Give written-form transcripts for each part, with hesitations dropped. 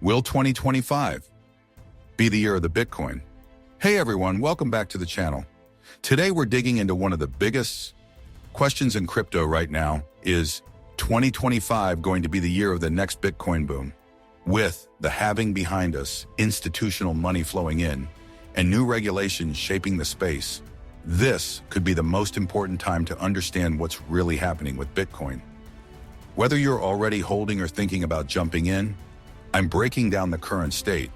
Will 2025 be the year of the Bitcoin? Hey everyone, welcome back to the channel. Today we're digging into one of the biggest questions in crypto right now. Is 2025 going to be the year of the next Bitcoin boom? With the halving behind us, institutional money flowing in, and new regulations shaping the space, this could be the most important time to understand what's really happening with Bitcoin. Whether you're already holding or thinking about jumping in, I'm breaking down the current state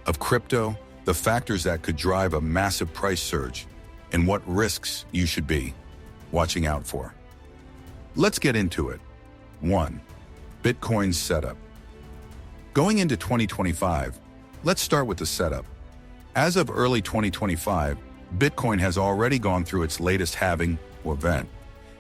of crypto, the factors that could drive a massive price surge, and what risks you should be watching out for. Let's get into it. 1. Bitcoin's setup. Going into 2025, let's start with the setup. As of early 2025, Bitcoin has already gone through its latest halving event.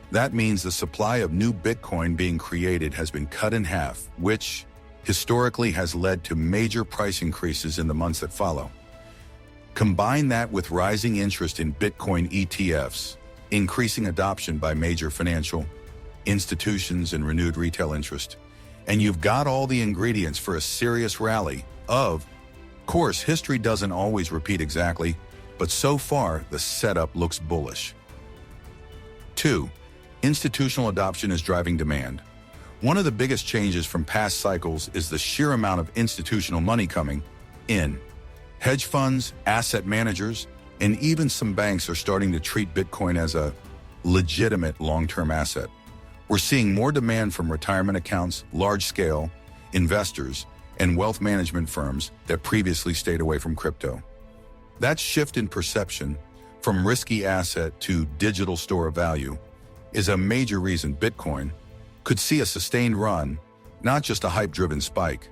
That means the supply of new Bitcoin being created has been cut in half, which historically has led to major price increases in the months that follow. Combine that with rising interest in Bitcoin ETFs, increasing adoption by major financial institutions and renewed retail interest, and you've got all the ingredients for a serious rally. Of course, history doesn't always repeat exactly, but so far the setup looks bullish. 2. Institutional adoption is driving demand. One of the biggest changes from past cycles is the sheer amount of institutional money coming in. Hedge funds, asset managers, and even some banks are starting to treat Bitcoin as a legitimate long-term asset. We're seeing more demand from retirement accounts, large-scale investors, and wealth management firms that previously stayed away from crypto. That shift in perception from risky asset to digital store of value is a major reason Bitcoin could see a sustained run, not just a hype-driven spike.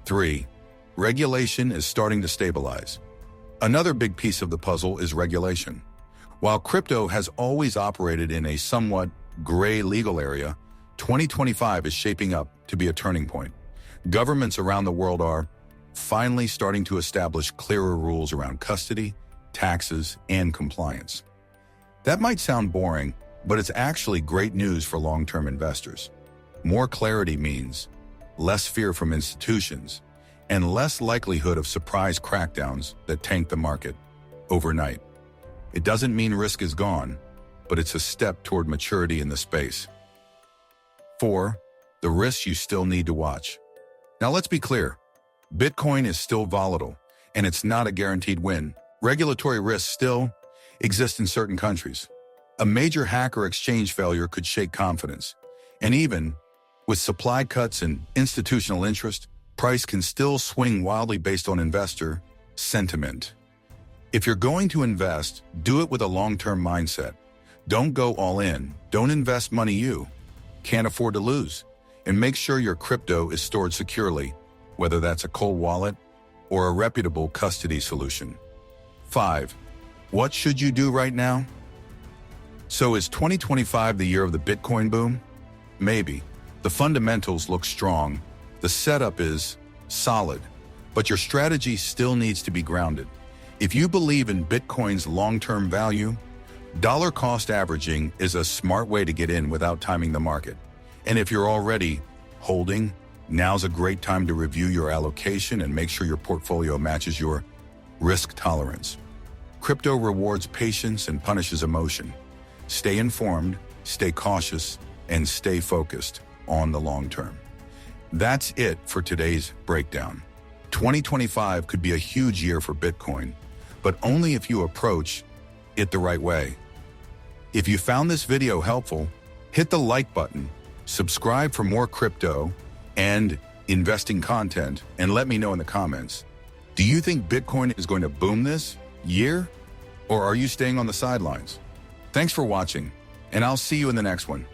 3. Regulation is starting to stabilize. Another big piece of the puzzle is regulation. While crypto has always operated in a somewhat gray legal area, 2025 is shaping up to be a turning point. Governments around the world are finally starting to establish clearer rules around custody, taxes, and compliance. That might sound boring, but it's actually great news for long-term investors. More clarity means less fear from institutions and less likelihood of surprise crackdowns that tank the market overnight. It doesn't mean risk is gone, but it's a step toward maturity in the space. 4. The risks you still need to watch. Now let's be clear. Bitcoin is still volatile, and it's not a guaranteed win. Regulatory risks still exist in certain countries. A major hack or exchange failure could shake confidence. And even with supply cuts and institutional interest, price can still swing wildly based on investor sentiment. If you're going to invest, do it with a long-term mindset. Don't go all in. Don't invest money you can't afford to lose. And make sure your crypto is stored securely, whether that's a cold wallet or a reputable custody solution. 5. What should you do right now? So is 2025 the year of the Bitcoin boom? Maybe. The fundamentals look strong. The setup is solid, but your strategy still needs to be grounded. If you believe in Bitcoin's long-term value, dollar cost averaging is a smart way to get in without timing the market. And if you're already holding, now's a great time to review your allocation and make sure your portfolio matches your risk tolerance. Crypto rewards patience and punishes emotion. Stay informed, stay cautious, and stay focused on the long term. That's it for today's breakdown. 2025 could be a huge year for Bitcoin, but only if you approach it the right way. If you found this video helpful, hit the like button, subscribe for more crypto and investing content, and let me know in the comments. Do you think Bitcoin is going to boom this year, or are you staying on the sidelines? Thanks for watching, and I'll see you in the next one.